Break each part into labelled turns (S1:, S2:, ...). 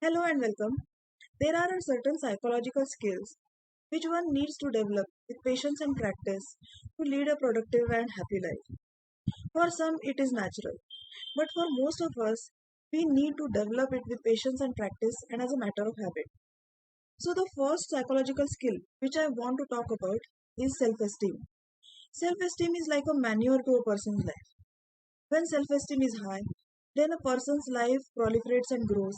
S1: Hello and welcome. There are certain psychological skills which one needs to develop with patience and practice to lead a productive and happy life. For some, it is natural, but for most of us, we need to develop it with patience and practice and as a matter of habit. So, the first psychological skill which I want to talk about is self esteem. Self esteem is like a manure to a person's life. When self esteem is high, then a person's life proliferates and grows.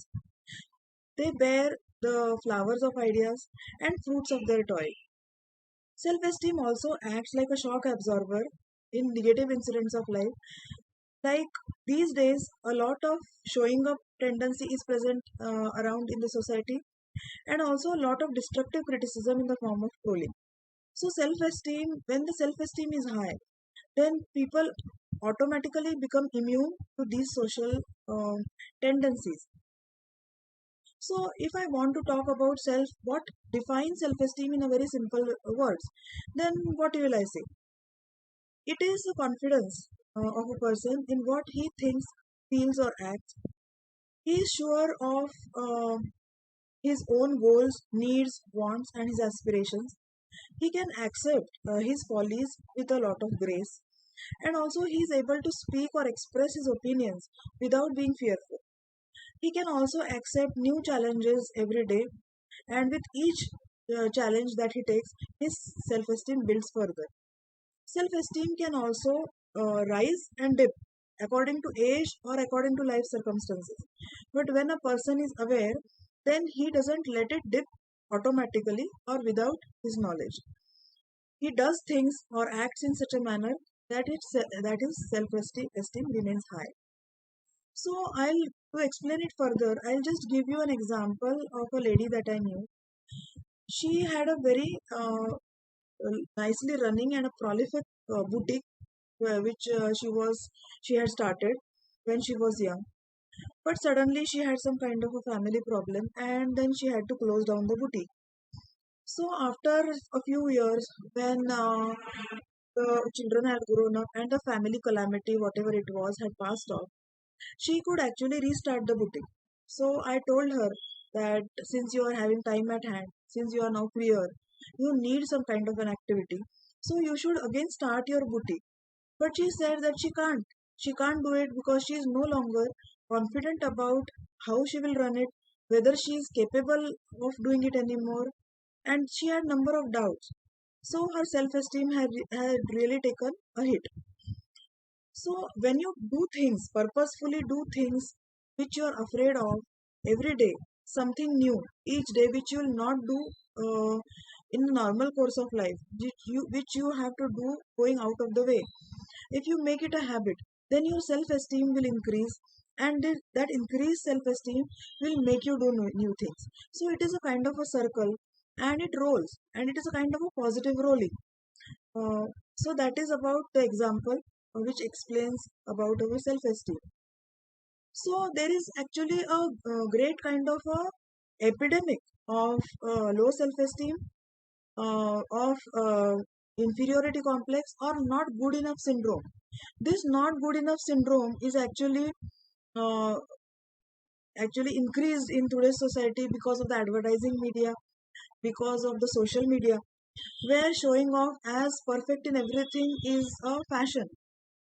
S1: They bear the flowers of ideas and fruits of their toil. Self esteem also acts like a shock absorber in negative incidents of life. Like these days, a lot of showing up tendency is present around in the society, and also a lot of destructive criticism in the form of trolling. So, self esteem, when the self esteem is high, then people automatically become immune to these social tendencies. So, if I want to talk about self, what defines self esteem in a very simple words, then what will I say? It is the confidence of a person in what he thinks, feels, or acts. He is sure of his own goals, needs, wants, and his aspirations. He can accept his follies with a lot of grace, and also he is able to speak or express his opinions without being fearful. He can also accept new challenges every day, and with each challenge that he takes, his self esteem builds further. Self esteem can also rise and dip according to age or according to life circumstances. But when a person is aware, then he doesn't let it dip automatically or without his knowledge. He does things or acts in such a manner that his self esteem remains high. So I'll to explain it further, I'll just give you an example of a lady that I knew. She had a very nicely running and a prolific boutique which she had started when she was young. But suddenly she had some kind of a family problem, and then she had to close down the boutique. So after a few years, when the children had grown up and the family calamity, whatever it was, had passed off, she could actually restart the boutique. So I told her that since you are having time at hand, since you are now clear, you need some kind of an activity. So you should again start your boutique. But she said that she can't. She can't do it because she is no longer confident about how she will run it, whether she is capable of doing it anymore, and she had number of doubts. So her self-esteem had really taken a hit. So when you do things, purposefully do things which you are afraid of every day, something new each day which you will not do in the normal course of life, which you have to do going out of the way. If you make it a habit, then your self-esteem will increase, and that increased self-esteem will make you do new things. So it is a kind of a circle, and it rolls, and it is a kind of a positive rolling. So that is about the example which explains about our self-esteem. So there is actually a great kind of a epidemic of low self-esteem, of inferiority complex, or not good enough syndrome. This not good enough syndrome is uh, actually increased in today's society because of the advertising media, because of the social media, where showing off as perfect in everything is a fashion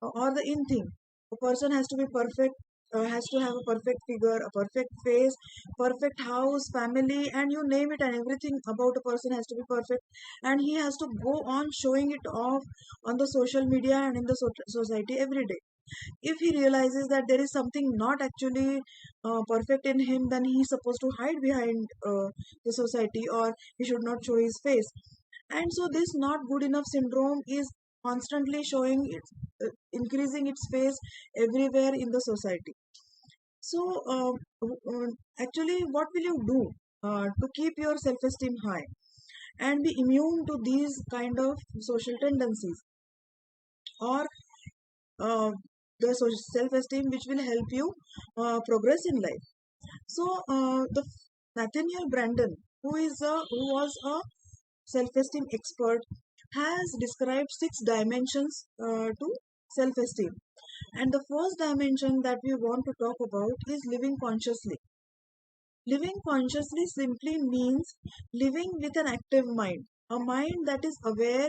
S1: or the in thing. A person has to be perfect, has to have a perfect figure, a perfect face, perfect house, family, and you name it, and everything about a person has to be perfect. And he has to go on showing it off on the social media and in the society every day. If he realizes that there is something not actually perfect in him, then he is supposed to hide behind the society, or he should not show his face. And so this not good enough syndrome is constantly showing its increasing its face everywhere in the society. So actually, what will you do to keep your self-esteem high and be immune to these kind of social tendencies, or uh, the self-esteem which will help you progress in life? So the Nathenial Branden, who was a self-esteem expert, has described six dimensions to self-esteem. And the first dimension that we want to talk about is living consciously. Living consciously simply means living with an active mind, a mind that is aware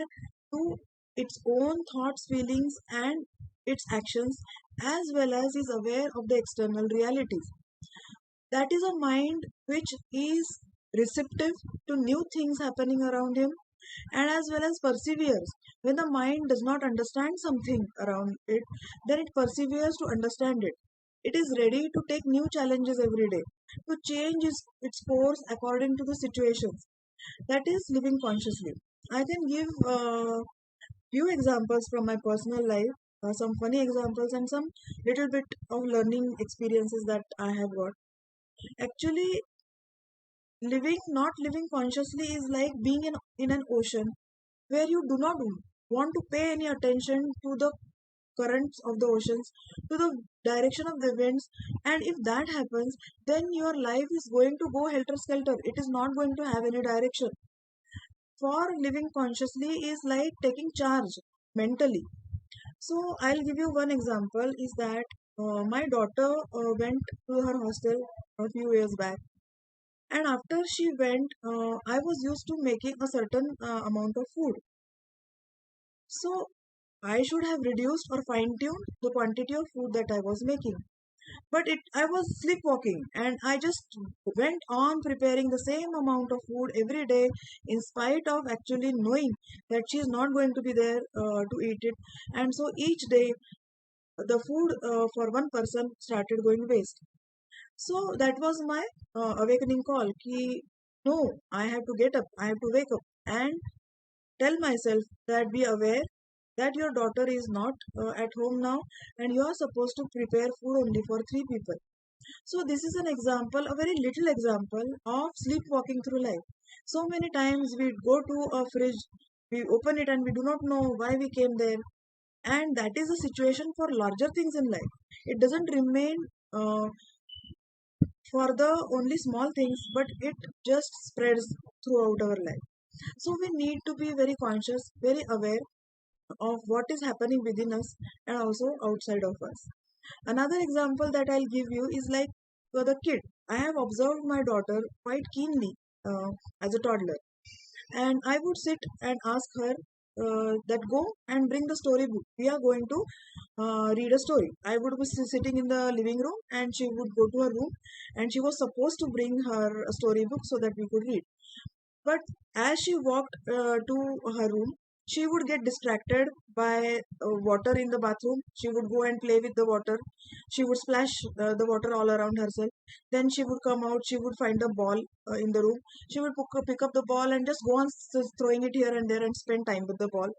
S1: to its own thoughts, feelings, and its actions, as well as is aware of the external realities. That is a mind which is receptive to new things happening around him, and as well as perseveres. When the mind does not understand something around it, then it perseveres to understand it. It is ready to take new challenges every day, to change its course according to the situations. That is living consciously. I can give few examples from my personal life, some funny examples, and some little bit of learning experiences that I have got. Actually, not living consciously is like being in an ocean where you do not want to pay any attention to the currents of the oceans, to the direction of the winds, and if that happens, then your life is going to go helter skelter. It is not going to have any direction. For living consciously is like taking charge mentally. So I'll give you one example is that my daughter went to her hostel a few years back, and after she went, I was used to making a certain amount of food. So I should have reduced or fine-tuned the quantity of food that I was making. But I was sleepwalking, and I just went on preparing the same amount of food every day, in spite of actually knowing that she is not going to be there to eat it. And so each day, the food for one person started going waste. So that was my awakening call. Ki, no, I have to get up. I have to wake up and tell myself that be aware that your daughter is not at home now, and you are supposed to prepare food only for three people. So this is an example, a very little example of sleepwalking through life. So many times we go to a fridge, we open it and we do not know why we came there. And that is a situation for larger things in life. It doesn't remain for the only small things, but it just spreads throughout our life. So we need to be very conscious, very aware of what is happening within us and also outside of us. Another example that I'll give you is like for the kid. I have observed my daughter quite keenly as a toddler, and I would sit and ask her that go and bring the storybook. We are going to read a story. I would be sitting in the living room, and she would go to her room, and she was supposed to bring her a storybook so that we could read. But as she walked to her room, she would get distracted by water in the bathroom. She would go and play with the water. She would splash the water all around herself. Then she would come out. She would find a ball in the room. She would pick up the ball and just go on throwing it here and there and spend time with the ball.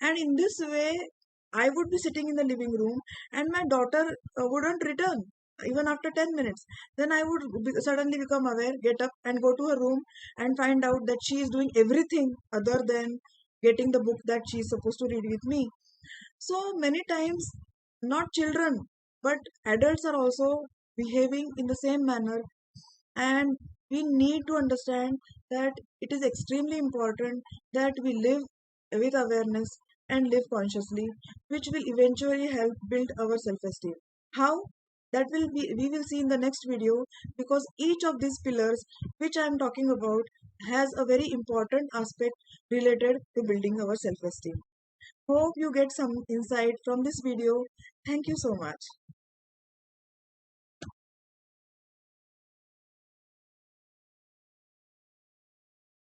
S1: And in this way, I would be sitting in the living room, and my daughter wouldn't return even after 10 minutes. Then I would suddenly become aware, get up and go to her room and find out that she is doing everything other than getting the book that she is supposed to read with me. So many times, not children, but adults are also behaving in the same manner, and we need to understand that it is extremely important that we live with awareness and live consciously, which will eventually help build our self-esteem. How? That will be we will see in the next video, because each of these pillars which I am talking about has a very important aspect related to building our self-esteem. Hope you get some insight from this video. Thank you so much.